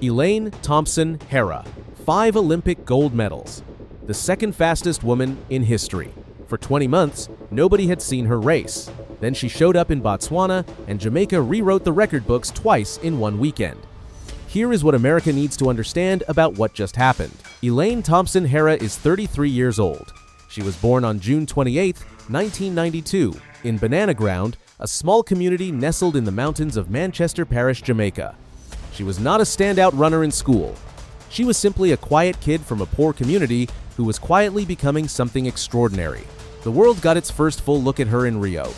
Elaine Thompson-Herah, 5 Olympic gold medals. The second fastest woman in history. For 20 months, nobody had seen her race. Then she showed up in Botswana, and Jamaica rewrote the record books twice in one weekend. Here is what America needs to understand about what just happened. Elaine Thompson-Herah is 33 years old. She was born on June 28, 1992, in Banana Ground, a small community nestled in the mountains of Manchester Parish, Jamaica. She was not a standout runner in school. She was simply a quiet kid from a poor community who was quietly becoming something extraordinary. The world got its first full look at her in Rio.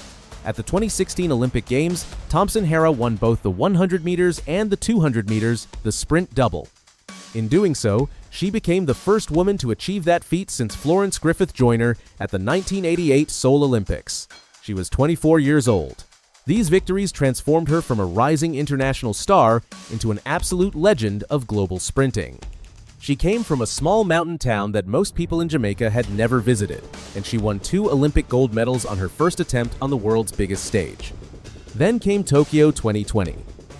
At the 2016 Olympic Games, Thompson-Herah won both the 100 meters and the 200 meters, the sprint double. In doing so, she became the first woman to achieve that feat since Florence Griffith Joyner at the 1988 Seoul Olympics. She was 24 years old. These victories transformed her from a rising international star into an absolute legend of global sprinting. She came from a small mountain town that most people in Jamaica had never visited, and she won 2 Olympic gold medals on her first attempt on the world's biggest stage. Then came Tokyo 2020.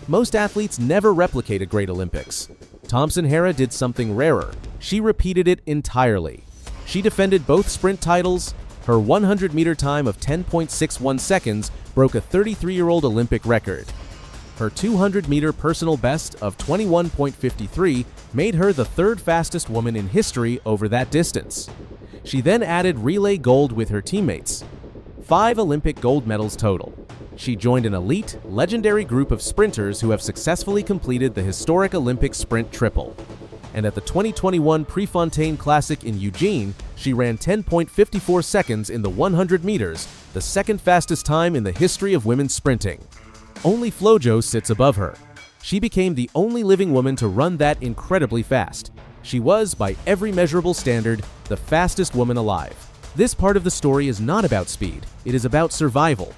Most athletes never replicate a great Olympics. Thompson-Herah did something rarer. She repeated it entirely. She defended both sprint titles. Her 100-meter time of 10.61 seconds broke a 33-year-old Olympic record. Her 200-meter personal best of 21.53 made her the 3rd fastest woman in history over that distance. She then added relay gold with her teammates. 5 Olympic gold medals total. She joined an elite, legendary group of sprinters who have successfully completed the historic Olympic sprint triple. And at the 2021 Prefontaine Classic in Eugene, she ran 10.54 seconds in the 100 meters, the 2nd fastest time in the history of women's sprinting. Only Flojo sits above her. She became the only living woman to run that incredibly fast. She was, by every measurable standard, the fastest woman alive. This part of the story is not about speed, it is about survival.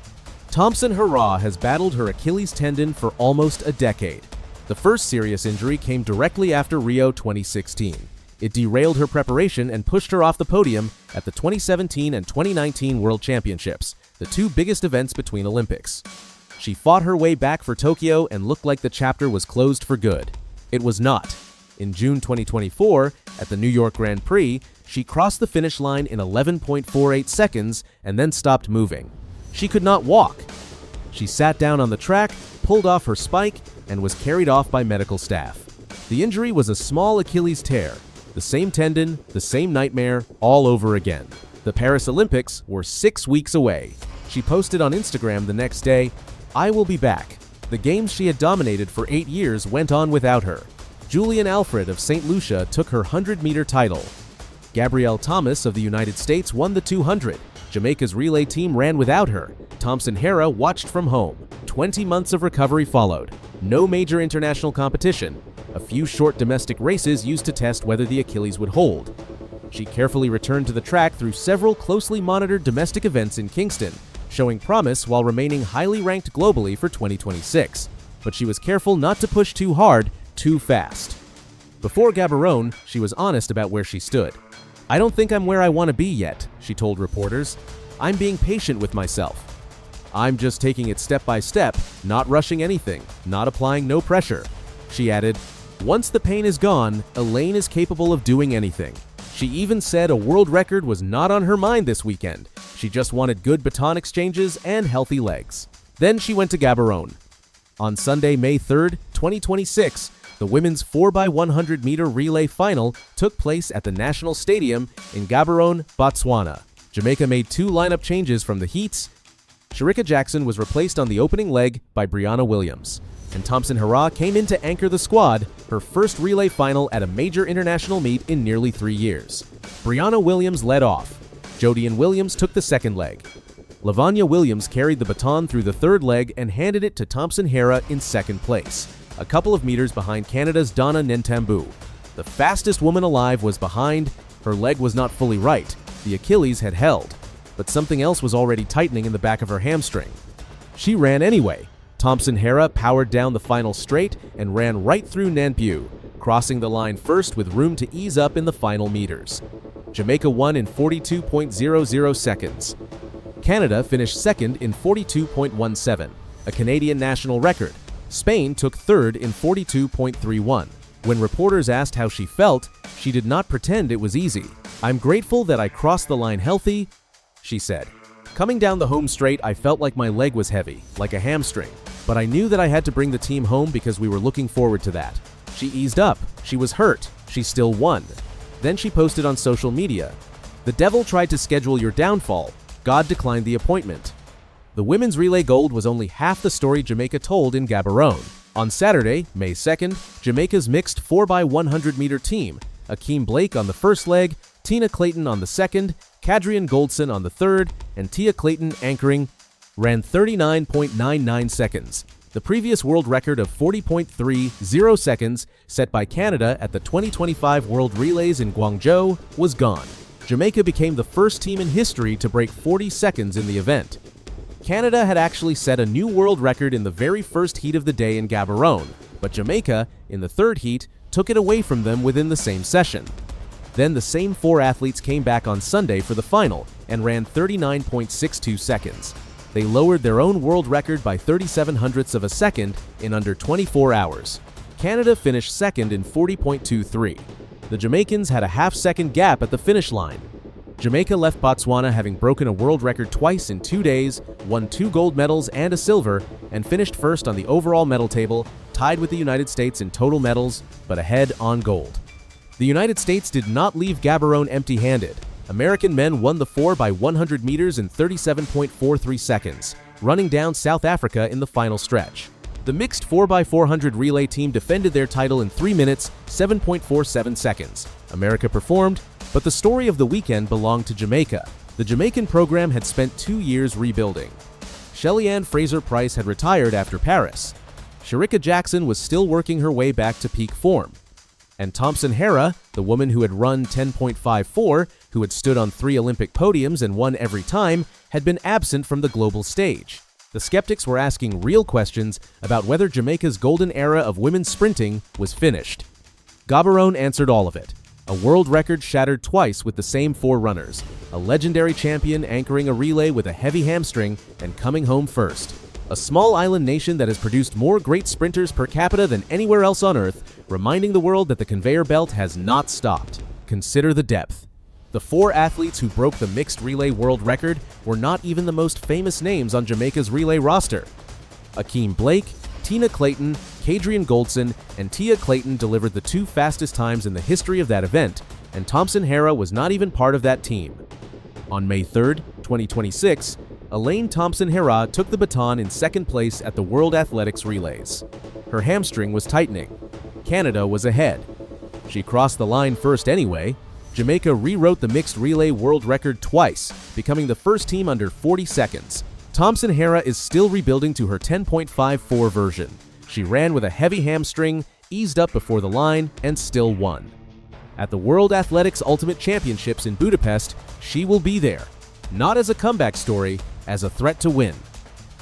Thompson-Herah has battled her Achilles tendon for almost a decade. The first serious injury came directly after Rio 2016. It derailed her preparation and pushed her off the podium at the 2017 and 2019 World Championships, the 2 biggest events between Olympics. She fought her way back for Tokyo and looked like the chapter was closed for good. It was not. In June 2024, at the New York Grand Prix, she crossed the finish line in 11.48 seconds and then stopped moving. She could not walk. She sat down on the track, pulled off her spike, and was carried off by medical staff. The injury was a small Achilles tear. The same tendon, the same nightmare, all over again. The Paris Olympics were 6 weeks away. She posted on Instagram the next day, "I will be back." The games she had dominated for 8 years went on without her. Julian Alfred of St. Lucia took her 100-meter title. Gabrielle Thomas of the United States won the 200. Jamaica's relay team ran without her. Thompson-Herah watched from home. 20 months of recovery followed. No major international competition. A few short domestic races used to test whether the Achilles would hold. She carefully returned to the track through several closely monitored domestic events in Kingston, showing promise while remaining highly ranked globally for 2026. But she was careful not to push too hard, too fast. Before Gaborone, she was honest about where she stood. "I don't think I'm where I want to be yet," she told reporters. "I'm being patient with myself. I'm just taking it step by step, not rushing anything, not applying no pressure." She added, "Once the pain is gone, Elaine is capable of doing anything." She even said a world record was not on her mind this weekend. She just wanted good baton exchanges and healthy legs. Then she went to Gaborone. On Sunday, May 3rd, 2026, the women's 4x100-meter relay final took place at the National Stadium in Gaborone, Botswana. Jamaica made 2 lineup changes from the heats. Shericka Jackson was replaced on the opening leg by Brianna Williams, and Thompson-Herah came in to anchor the squad, her first relay final at a major international meet in nearly 3 years. Brianna Williams led off. Jodian Williams took the second leg. Lavanya Williams carried the baton through the third leg and handed it to Thompson-Herah in second place, a couple of meters behind Canada's Donna Nentambu. The fastest woman alive was behind. Her leg was not fully right. The Achilles had held, but something else was already tightening in the back of her hamstring. She ran anyway. Thompson-Herah powered down the final straight and ran right through Nentambu, crossing the line first with room to ease up in the final meters. Jamaica won in 42.00 seconds. Canada finished second in 42.17, a Canadian national record. Spain took third in 42.31. When reporters asked how she felt, she did not pretend it was easy. "I'm grateful that I crossed the line healthy," she said. "Coming down the home straight, I felt like my leg was heavy, like a hamstring. But I knew that I had to bring the team home because we were looking forward to that." She eased up. She was hurt. She still won. Then she posted on social media, "The devil tried to schedule your downfall. God declined the appointment." The women's relay gold was only half the story Jamaica told in Gaborone. On Saturday, May 2nd, Jamaica's mixed 4x100-meter team, Akeem Blake on the first leg, Tina Clayton on the second, Kadrian Goldson on the third, and Tia Clayton anchoring, ran 39.99 seconds. The previous world record of 40.30 seconds, set by Canada at the 2025 World Relays in Guangzhou, was gone. Jamaica became the first team in history to break 40 seconds in the event. Canada had actually set a new world record in the very first heat of the day in Gaborone, but Jamaica, in the third heat, took it away from them within the same session. Then the same four athletes came back on Sunday for the final and ran 39.62 seconds. They lowered their own world record by 37 hundredths of a second in under 24 hours. Canada finished second in 40.23. The Jamaicans had a half-second gap at the finish line. Jamaica left Botswana having broken a world record twice in 2 days, won 2 gold medals and a silver, and finished first on the overall medal table, tied with the United States in total medals, but ahead on gold. The United States did not leave Gaborone empty-handed. American men won the 4x100 meters in 37.43 seconds, running down South Africa in the final stretch. The mixed 4x400 relay team defended their title in 3 minutes, 7.47 seconds. America performed, but the story of the weekend belonged to Jamaica. The Jamaican program had spent 2 years rebuilding. Shelly-Ann Fraser-Price had retired after Paris. Shericka Jackson was still working her way back to peak form. And Thompson-Herah, the woman who had run 10.54, who had stood on 3 Olympic podiums and won every time, had been absent from the global stage. The skeptics were asking real questions about whether Jamaica's golden era of women's sprinting was finished. Gaborone answered all of it. A world record shattered twice with the same 4 runners, a legendary champion anchoring a relay with a heavy hamstring and coming home first. A small island nation that has produced more great sprinters per capita than anywhere else on Earth, reminding the world that the conveyor belt has not stopped. Consider the depth. The 4 athletes who broke the mixed relay world record were not even the most famous names on Jamaica's relay roster. Akeem Blake, Tina Clayton, Kadrian Goldson, and Tia Clayton delivered the 2 fastest times in the history of that event, and Thompson-Herah was not even part of that team. On May 3rd, 2026, Elaine Thompson-Herah took the baton in second place at the World Athletics Relays. Her hamstring was tightening. Canada was ahead. She crossed the line first anyway. Jamaica rewrote the mixed relay world record twice, becoming the first team under 40 seconds. Thompson-Herah is still rebuilding to her 10.54 version. She ran with a heavy hamstring, eased up before the line, and still won. At the World Athletics Ultimate Championships in Budapest, she will be there, not as a comeback story, as a threat to win.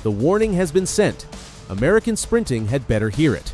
The warning has been sent. American sprinting had better hear it.